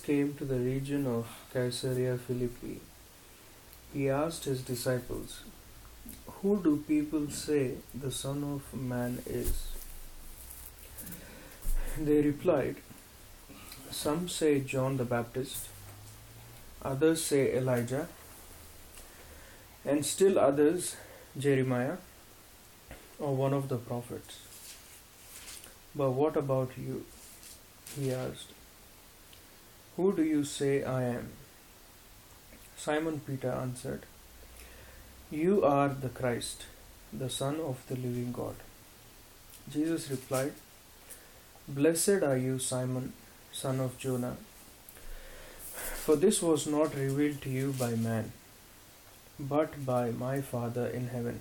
came to the region of Caesarea Philippi, he asked his disciples, "Who do people say the Son of Man is?" They replied, "Some say John the Baptist, others say Elijah, and still others Jeremiah or one of the prophets." "But what about you?" he asked. "Who do you say I am?" Simon Peter answered, "You are the Christ, the Son of the living God." Jesus replied, "Blessed are you, Simon, son of Jonah, for this was not revealed to you by man, but by my Father in heaven.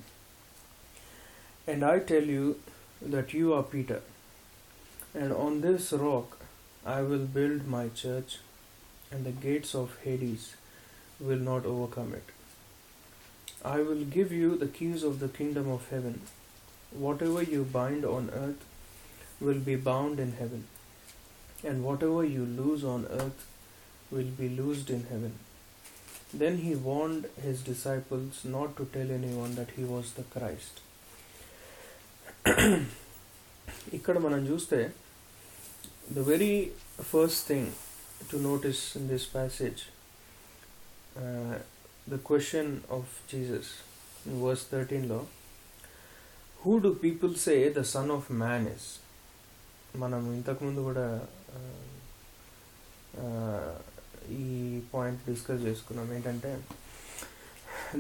And I tell you that you are Peter, and on this rock I will build my church, and the gates of Hades will not overcome it. I will give you the keys of the kingdom of heaven. Whatever you bind on earth will be bound in heaven, and whatever you loose on earth will be loosed in heaven." Then he warned his disciples not to tell anyone that he was the Christ. ఇక్కడ మనం చూస్తే the very first thing to notice in this passage, the question of Jesus in verse 13 లో, "Who do people say the Son of Man is?" మనం ఇంతకుముందు కూడా ఈ point discuss చేసుకున్నాం. ఏంటంటే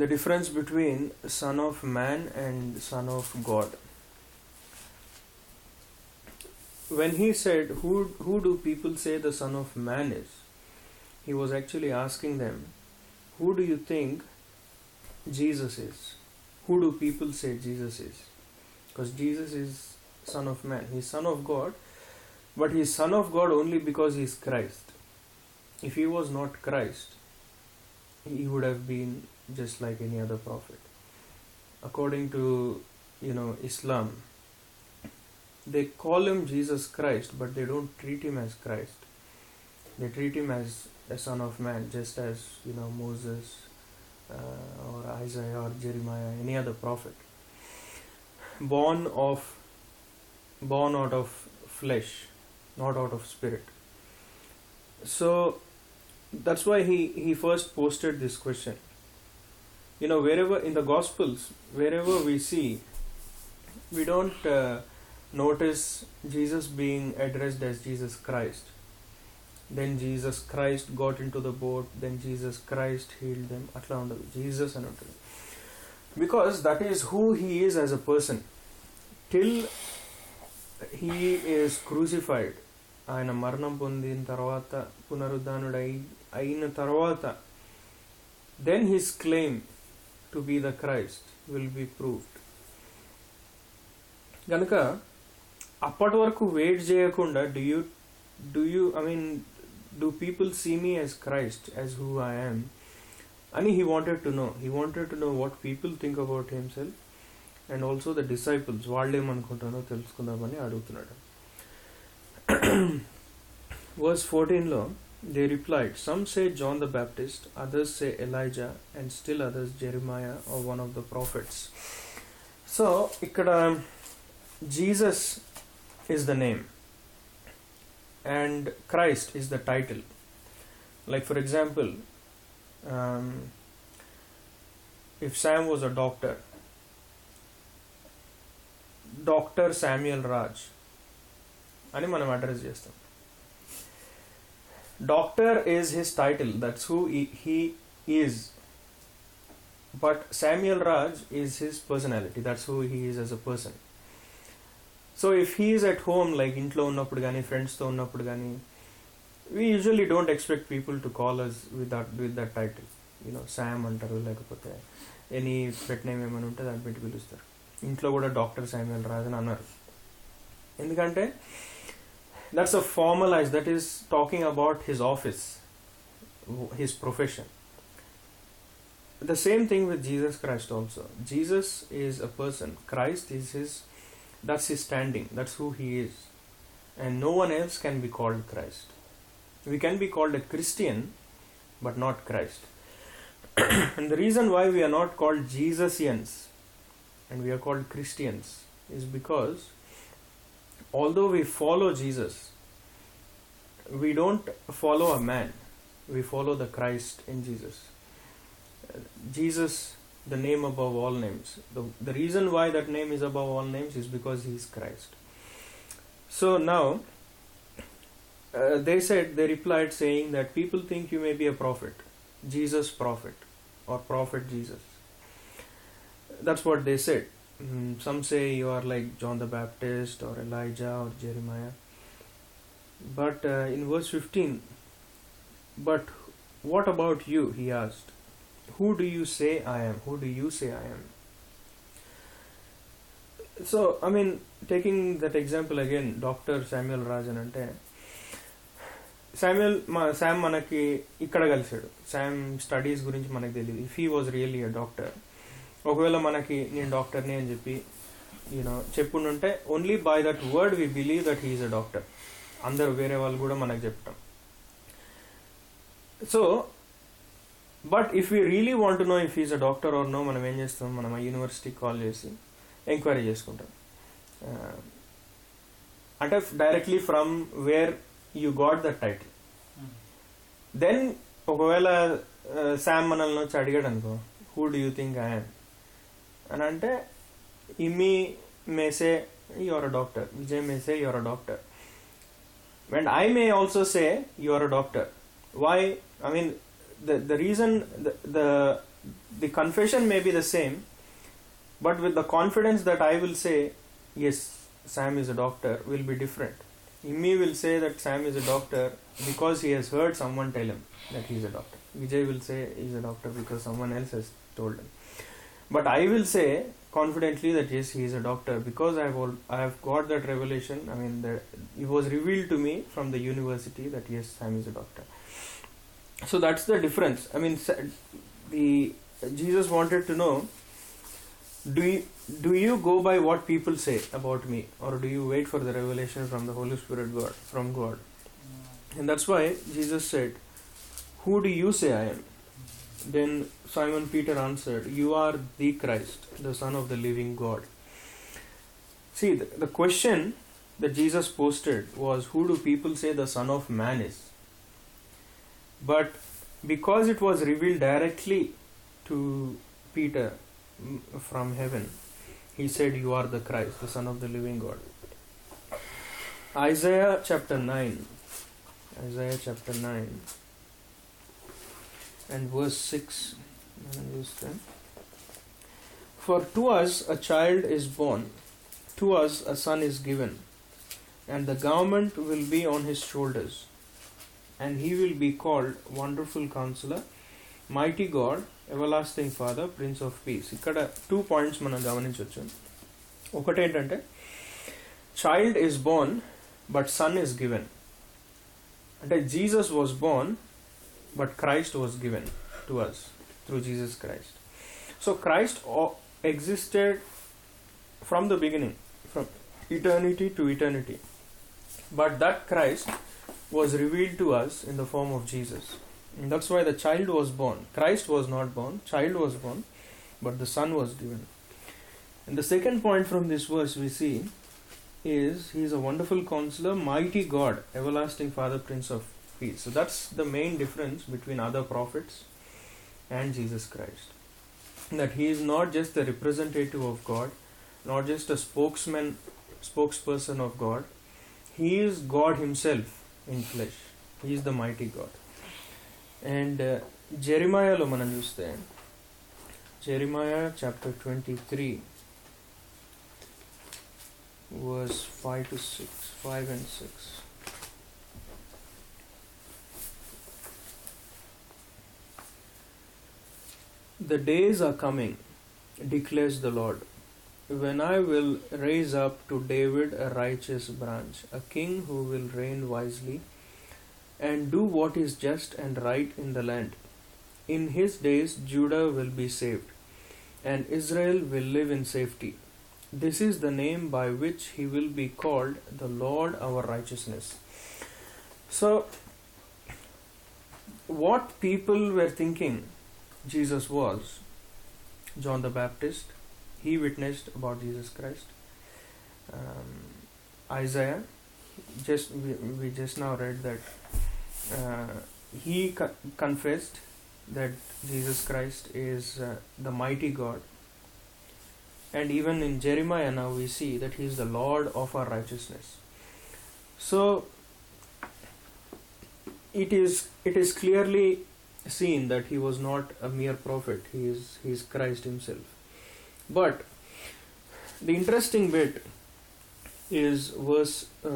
the difference between Son of Man and Son of God. When he said, who do people say the Son of Man is? He was actually asking them, who do you think Jesus is? Who do people say Jesus is? Because Jesus is Son of Man. He is Son of God, but he is Son of God only because he is Christ. If he was not Christ, he would have been just like any other prophet. According to Islam, they call him Jesus Christ, but they don't treat him as Christ. They treat him as a Son of Man, just as Moses or Isaiah or Jeremiah, any other prophet, born out of flesh, not out of spirit. So that's why he first posted this question. Wherever in the Gospels, wherever we see, we don't notice Jesus being addressed as Jesus Christ. Then Jesus Christ got into the boat, then Jesus Christ healed them. Atla undadu, Jesus అని ఉంటుంది. Because that is who he is as a person. Till he is crucified, ఆయన మరణం పొందిన తర్వాత, పునరుద్ధానుడై అయిన తర్వాత, then his claim to be the Christ will be proved. గనుక అప్పటి వరకు వెయిట్ చేయకుండా do people see me as Christ, as who I am? And he wanted to know what people think about himself, and also the disciples వాళ్ళేమనుకుంటారో తెలుసుకుందామని అడుగుతున్నాడు. Verse 14 లో, they replied, "Some say John the Baptist, others say Elijah, and still others Jeremiah or one of the prophets." So ఇక్కడ Jesus is the name and Christ is the title. Like for example, if Sam was a doctor, Dr. Samuel Raj అని మనం address చేస్తాం. Doctor is his title, that's who he is. But Samuel Raj is his personality, that's who he is as a person. So if he is at home, like ఇంట్లో ఉన్నప్పుడు కానీ, ఫ్రెండ్స్తో ఉన్నప్పుడు కానీ, we usually don't expect people to call us with that title. Sam అంటారు, లేకపోతే any pet name ఏమైనా ఉంటే దాన్ని పెట్టి పిలుస్తారు. ఇంట్లో కూడా డాక్టర్ శామ్యుయల్ రాజ్ అని అన్నారు. ఎందుకంటే that's a formalized, that is talking about his office, his profession. The same thing with Jesus Christ also. Jesus is a person, Christ is that's his standing, that's who he is, and no one else can be called Christ. We can be called a Christian, but not Christ. And the reason why we are not called Jesusians and we are called Christians is because although we follow Jesus, we don't follow a man, we follow the Christ in Jesus. Jesus, the name above all names. The reason why that name is above all names is because he is Christ. So now, they replied saying that people think you may be a prophet, Jesus prophet, or prophet Jesus. That's what they said. Some say you are like John the Baptist or Elijah or Jeremiah. But in verse 15, but what about you? He asked. Who do you say I am? Who do you say I am? So, taking that example again, Dr. Samuel Rajan ante, Sam మనకి ఇక్కడ కలిసాడు. Sam studies గురించి మనకు తెలియదు. If he was really a doctor, ఒకవేళ మనకి నేను డాక్టర్ని అని చెప్పి చెప్పుంటే only by that word we believe that he's a doctor. అందరూ వేరే వాళ్ళు కూడా మనకు చెప్తాం. So but if we really want to know if he's a doctor or no, మనం ఏం చేస్తాం, మనం ఆ యూనివర్సిటీకి కాల్ చేసి ఎంక్వైరీ చేసుకుంటాం. అంటే directly from where you got the title. Then ఒకవేళ శామ్ మనల్ని వచ్చి అడిగాడు అనుకో, who do you think I am అని అంటే, ఇమ్మి may say your a doctor, Vijay may say your a doctor, and I may also say your a doctor. Why? The reason, the confession may be the same, but with the confidence that I will say, yes, Sam is a doctor, will be different. Immi will say that Sam is a doctor because he has heard someone tell him that he is a doctor. Vijay will say he is a doctor because someone else has told him. But I will say confidently that yes, he is a doctor because I have got that revelation. It was revealed to me from the university that yes, Sam is a doctor. So that's the difference. Jesus wanted to know, do you go by what people say about me, or do you wait for the revelation from the Holy Spirit from God? And that's why Jesus said, who do you say I am? Then Simon Peter answered, you are the Christ, the Son of the living God. See, the question that Jesus posted was, who do people say the Son of Man is? But because it was revealed directly to Peter from heaven, he said, you are the Christ, the Son of the living God. Isaiah chapter 9 and verse 6 and verse 10. For to us a child is born, to us a son is given, and the government will be on his shoulders, and he will be called Wonderful Counselor, Mighty God, Everlasting Father, Prince of Peace. ఇక్కడ 2 points మనం గమనించవచ్చు. ఒకటేంటంటే, child is born but son is given. అంటే Jesus was born but Christ was given to us through Jesus Christ. So Christ existed from the beginning, from eternity to eternity. But that Christ was revealed to us in the form of Jesus. And that's why the child was born. Christ was not born, child was born, but the son was given. And the second point from this verse we see is, he is a wonderful counselor, mighty God, everlasting Father, Prince of Peace. So that's the main difference between other prophets and Jesus Christ. That he is not just the representative of God, not just a spokesperson of God. He is God himself in flesh. He is the mighty God. And Jeremiahలో మనం చూస్తే, Jeremiah chapter 23 verse 5 and 6. The days are coming, declares the Lord, when I will raise up to David a righteous branch, a king who will reign wisely and do what is just and right in the land. In his days Judah will be saved, and Israel will live in safety. This is the name by which he will be called, the Lord our righteousness. So what people were thinking Jesus was. John the Baptist, he witnessed about Jesus Christ. Isaiah, we just now read that he confessed that Jesus Christ is the mighty God. And even in Jeremiah now we see that he is the Lord of our righteousness. So it is clearly seen that he was not a mere prophet. He is Christ himself. But the interesting bit is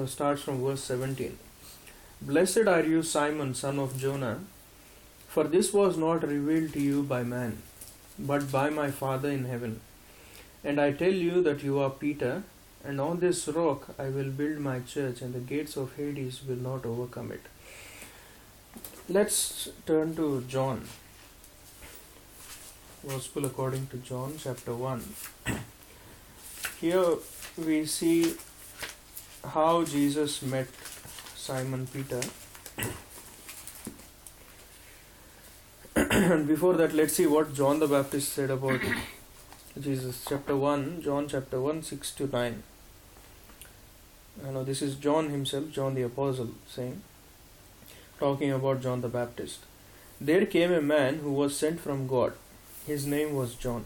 starts from verse 17. Blessed are you, Simon, son of Jonah, for this was not revealed to you by man, but by my Father in heaven. And I tell you that you are Peter, and on this rock I will build my church, and the gates of Hades will not overcome it. Let's turn to John. Gospel according to John, chapter 1. Here we see how Jesus met Simon Peter. And before that, let's see what John the Baptist said about Jesus. Chapter 1, John chapter 1, 6 to 9. This is John himself, John the Apostle, talking about John the Baptist. There came a man who was sent from God. His name was John.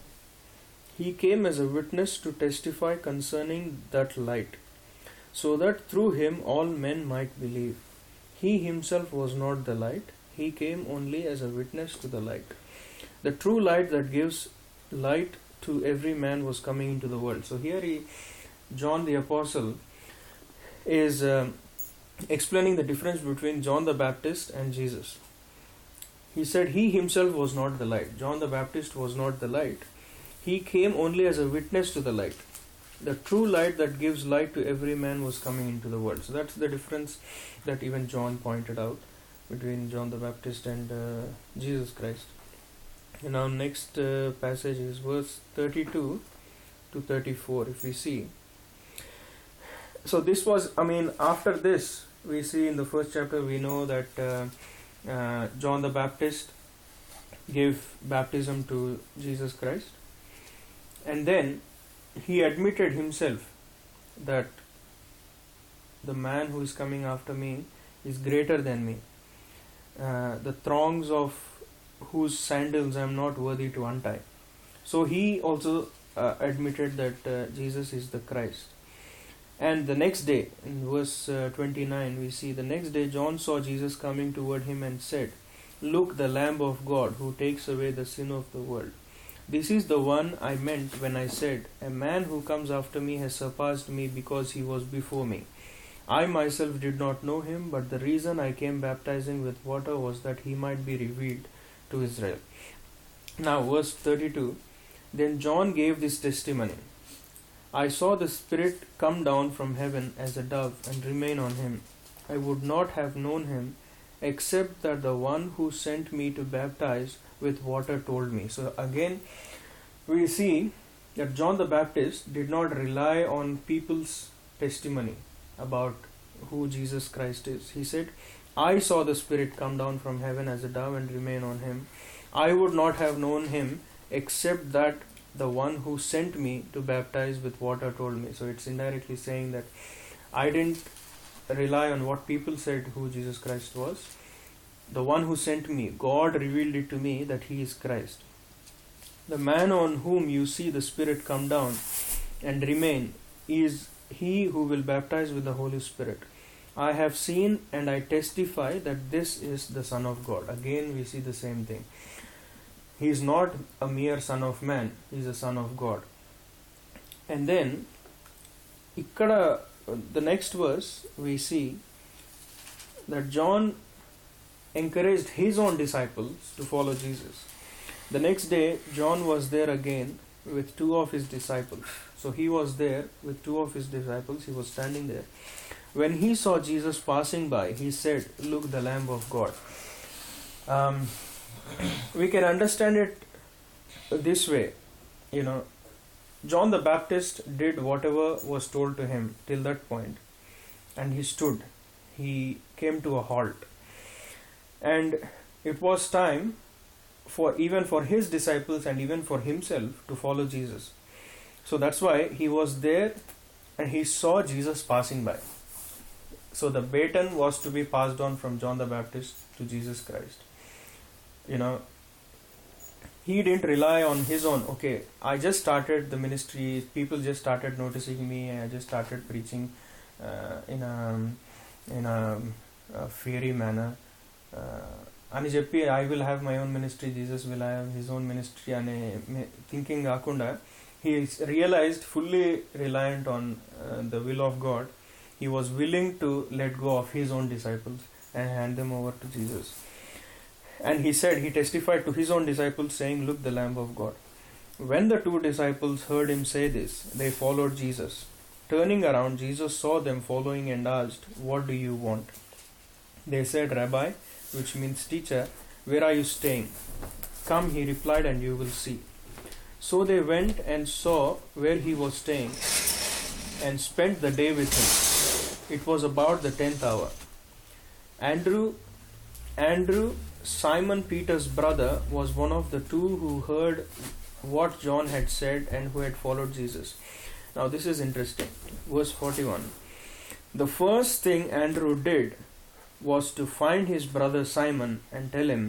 He came as a witness to testify concerning that light, so that through him all men might believe. He himself was not the light. He came only as a witness to the light. The true light that gives light to every man was coming into the world. So here John the Apostle is explaining the difference between John the Baptist and Jesus. He said he himself was not the light. John the Baptist was not the light. He came only as a witness to the light. The true light that gives light to every man was coming into the world. So that's the difference that even John pointed out between John the Baptist and Jesus Christ. And our next passage is verse 32 to 34, if we see. So this was, after this, we see in the first chapter, we know that John the Baptist gave baptism to Jesus Christ. And then he admitted himself that the man who is coming after me is greater than me. The thongs of whose sandals I am not worthy to untie. So he also admitted that Jesus is the Christ. And the next day, in verse 29, we see the next day John saw Jesus coming toward him and said, "Look, the Lamb of God who takes away the sin of the world. This is the one I meant when I said, a man who comes after me has surpassed me because he was before me. I myself did not know him, but the reason I came baptizing with water was that he might be revealed to Israel." Now, verse 32, then John gave this testimony. I saw the Spirit come down from heaven as a dove and remain on him. I would not have known him except that the one who sent me to baptize with water told me. So again, we see that John the Baptist did not rely on people's testimony about who Jesus Christ is. He said, I saw the Spirit come down from heaven as a dove and remain on him. I would not have known him except that the one who sent me to baptize with water told me. So it's indirectly saying that I didn't rely on what people said who Jesus Christ was. The one who sent me, God revealed it to me that he is Christ. The man on whom you see the Spirit come down and remain is he who will baptize with the Holy Spirit. I have seen and I testify that this is the Son of God. Again we see the same thing. He is not a mere son of man, he is a son of God. And then, the next verse, we see that John encouraged his own disciples to follow Jesus. The next day, John was there again with two of his disciples. So he was there with two of his disciples, he was standing there. When he saw Jesus passing by, he said, "Look, the Lamb of God." We can understand it this way, John the Baptist did whatever was told to him till that point, and he stood. He came to a halt. And it was time for even for his disciples and even for himself to follow Jesus. So that's why he was there and he saw Jesus passing by. So the baton was to be passed on from John the Baptist to Jesus Christ. He didn't rely on his own. Okay, I just started the ministry. People just started noticing me. I just started preaching in a fairy manner. అని చెప్పి I will have my own ministry. Jesus will have his own ministry అనే thinking కాకుండా he realized, fully reliant on the will of God, he was willing to let go of his own disciples and hand them over to Jesus. And he testified to his own disciples saying, "Look, the Lamb of God." When the two disciples heard him say this, they followed Jesus. Turning around, Jesus saw them following and asked, "What do you want?" They said, "Rabbi," which means teacher, "where are you staying?" "Come," he replied, "and you will see." So they went and saw where he was staying and spent the day with him. It was about the 10th hour. Andrew, Simon Peter's brother, was one of the two who heard what John had said and who had followed Jesus. Now this is interesting. Verse 41. The first thing Andrew did was to find his brother Simon and tell him,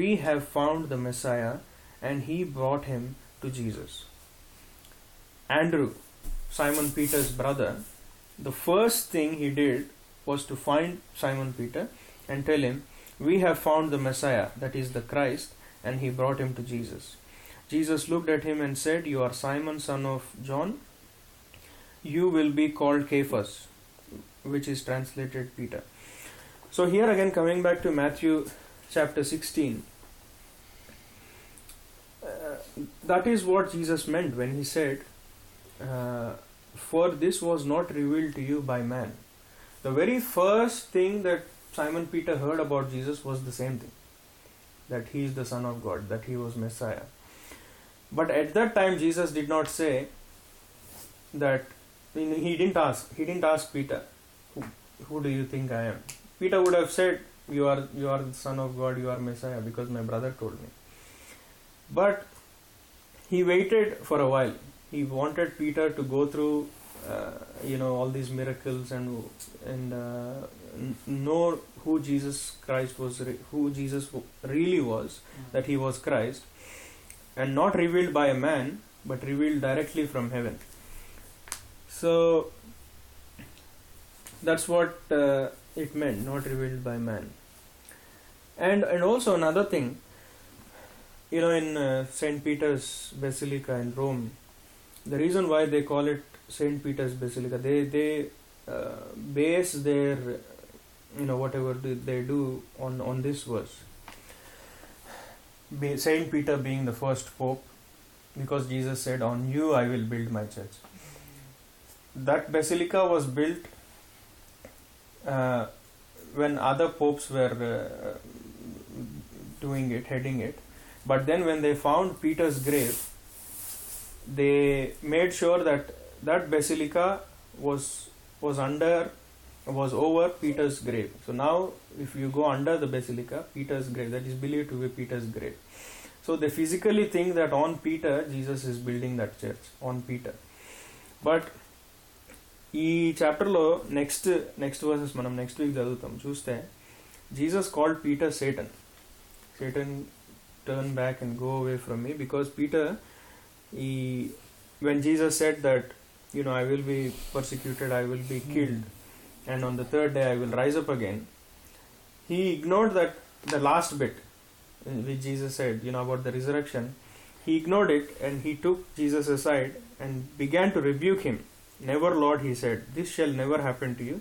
"We have found the Messiah," and he brought him to Jesus. Andrew, Simon Peter's brother, the first thing he did was to find Simon Peter and tell him, "We have found the Messiah," that is the Christ, and he brought him to Jesus. Jesus looked at him and said, "You are Simon, son of John. You will be called Cephas," which is translated Peter. So here again, coming back to Matthew chapter 16, that is what Jesus meant when he said, "For this was not revealed to you by man." The very first thing that Simon Peter heard about Jesus was the same thing, that he is the Son of God, that he was Messiah. But at that time Jesus did not say that, he didn't ask Peter, who do you think I am? Peter would have said, you are the Son of God, you are Messiah, because my brother told me. But he waited for a while. He wanted Peter to go through all these miracles and know who Jesus Christ was, who Jesus really was, that he was Christ, and not revealed by a man, but revealed directly from heaven. So that's what it meant, not revealed by man. And also another thing, in St. Peter's Basilica in Rome, the reason why they call it St. Peter's Basilica, they base their whatever they do on this verse, Saint Peter being the first pope, because Jesus said, "On you I will build my church." That basilica was built when other popes were heading it, but then when they found Peter's grave, they made sure that basilica was over Peter's grave. So now if you go under the basilica, Peter's grave, that is believed to be Peter's grave. So they physically think that on Peter Jesus is building that church, on Peter. But ఈ చాప్టర్లో next versus మనం next week చదువుతాం. చూస్తే Jesus called Peter Satan turn back and go away from me, because Peter, when Jesus said that I will be persecuted, I will be killed, and on the third day I will rise up again, he ignored that, the last bit which Jesus said about the resurrection. He ignored it, and he took Jesus aside and began to rebuke him. "Never, Lord," he said, "this shall never happen to you."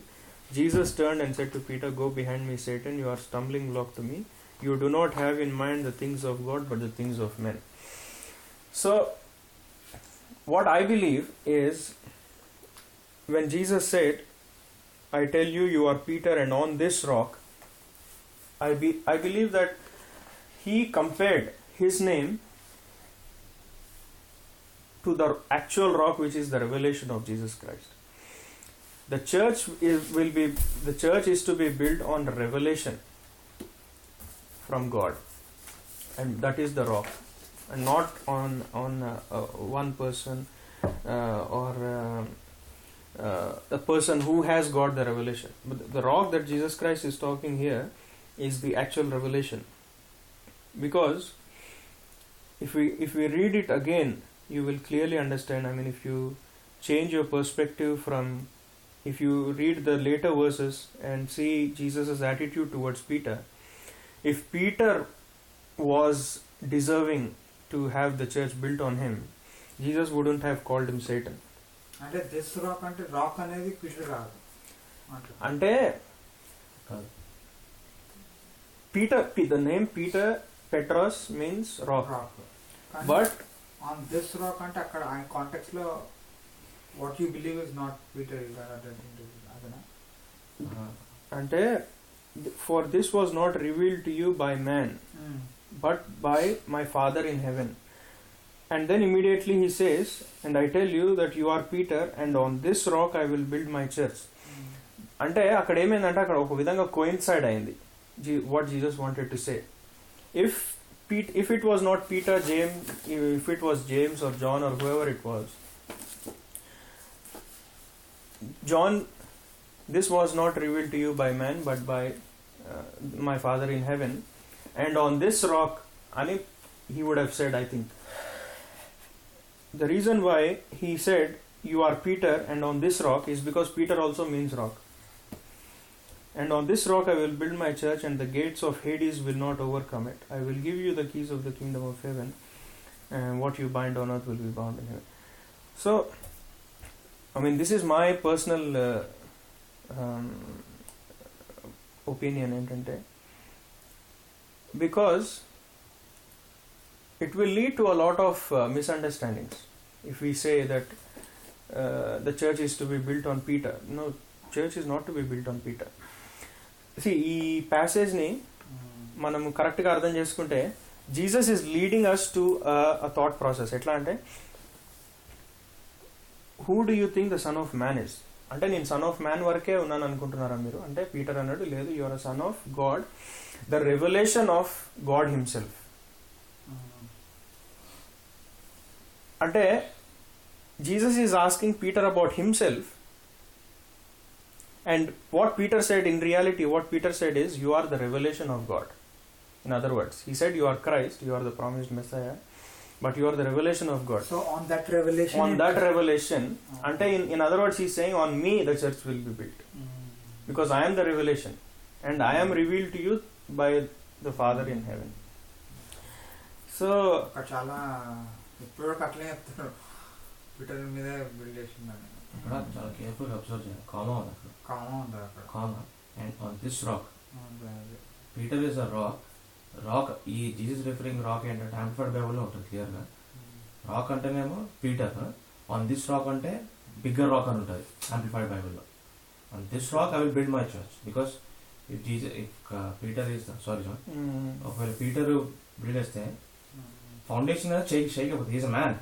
Jesus turned and said to Peter, "Go behind me, Satan, you are stumbling block to me. You do not have in mind the things of God, but the things of men." So what I believe is, when Jesus said, "I tell you, you are Peter, and on this rock," I believe that he compared his name to the actual rock, which is the revelation of Jesus Christ. The church is to be built on revelation. from God, and that is the rock, and not on one person or a person who has got the revelation. But the rock that Jesus Christ is talking here is the actual revelation, because if we read it again, you will clearly understand. I mean, if you change your perspective from, if you read the later verses and see Jesus' attitude towards Peter, if Peter was deserving to have the church built on him, Jesus wouldn't have called him Satan. అంటే this rock అంటే rock అనేది Peter కాదు అంటే Peter, the name Peter, Petros means rock. But on this rock అంటే అక్కడ ఆయన context లో what you believe is not Peter అదనా అంటే for this was not revealed to you by man, but by my Father in heaven. And then immediately he says, and I tell you that you are Peter, and on this rock I will build my church. అంటే అక్కడ ఏమైందంటే అక్కడ ఒక విధంగా coincide అయింది what Jesus wanted to say. If it was not Peter, James, if it was James or John or whoever it was, John, this was not revealed to you by man but by my Father in heaven, and on this rock, and he would have said, I think the reason why he said you are Peter and on this rock is because Peter also means rock. And on this rock I will build my church, and the gates of Hades will not overcome it. I will give you the keys of the kingdom of heaven, and what you bind on earth will be bound in heaven. So, I mean, this is my personal opinion, entante, because it will lead to a lot of misunderstandings if we say that the church is to be built on Peter. No, church is not to be built on Peter. See, ఈ passage ని మనం కరెక్ట్గా అర్థం చేసుకుంటే Jesus is leading us to a thought process. ఎట్లా అంటే, who do you think the son of man is? అంటే నేను సన్ ఆఫ్ మ్యాన్ వరకే ఉన్నాను అనుకుంటున్నారా మీరు? అంటే పీటర్ అన్నాడు, లేదు, you are a son of God, the revolution of God himself. అంటే Jesus is asking Peter about himself, and what Peter said, in reality what Peter said is, you are the revelation of God. In other words, he said you are Christ, you are the promised Messiah, but you are the revelation of God. So on that revelation, ante in other words he's saying, on me the church will be built, because I am the revelation and I am revealed to you by the Father in heaven. So చాలా ఇప్పుడు అట్లే చెప్తారు, Peter మీద build చేస్తున్నాను. చాలా careful observe చేయాలి. Comma ఉంది అక్కడ, comma, and on this rock. Peter is a rock. ఈ జీసస్ రిఫరింగ్ రాక్ ఏంటంటే యాంప్లిఫైడ్ బైబుల్లో ఉంటుంది క్లియర్గా. రాక్ అంటేనేమో పీటర్, ఆన్ దిస్ రాక్ అంటే బిగ్గర్ రాక్ అని ఉంటుంది యాంప్లిఫైడ్ బైబుల్లో. On this rock I will build my church, because if Peter is ఒకవేళ పీటర్ బిల్డ్ చేస్తే ఫౌండేషన్ షేక్ అయిపోతుంది. Is a man,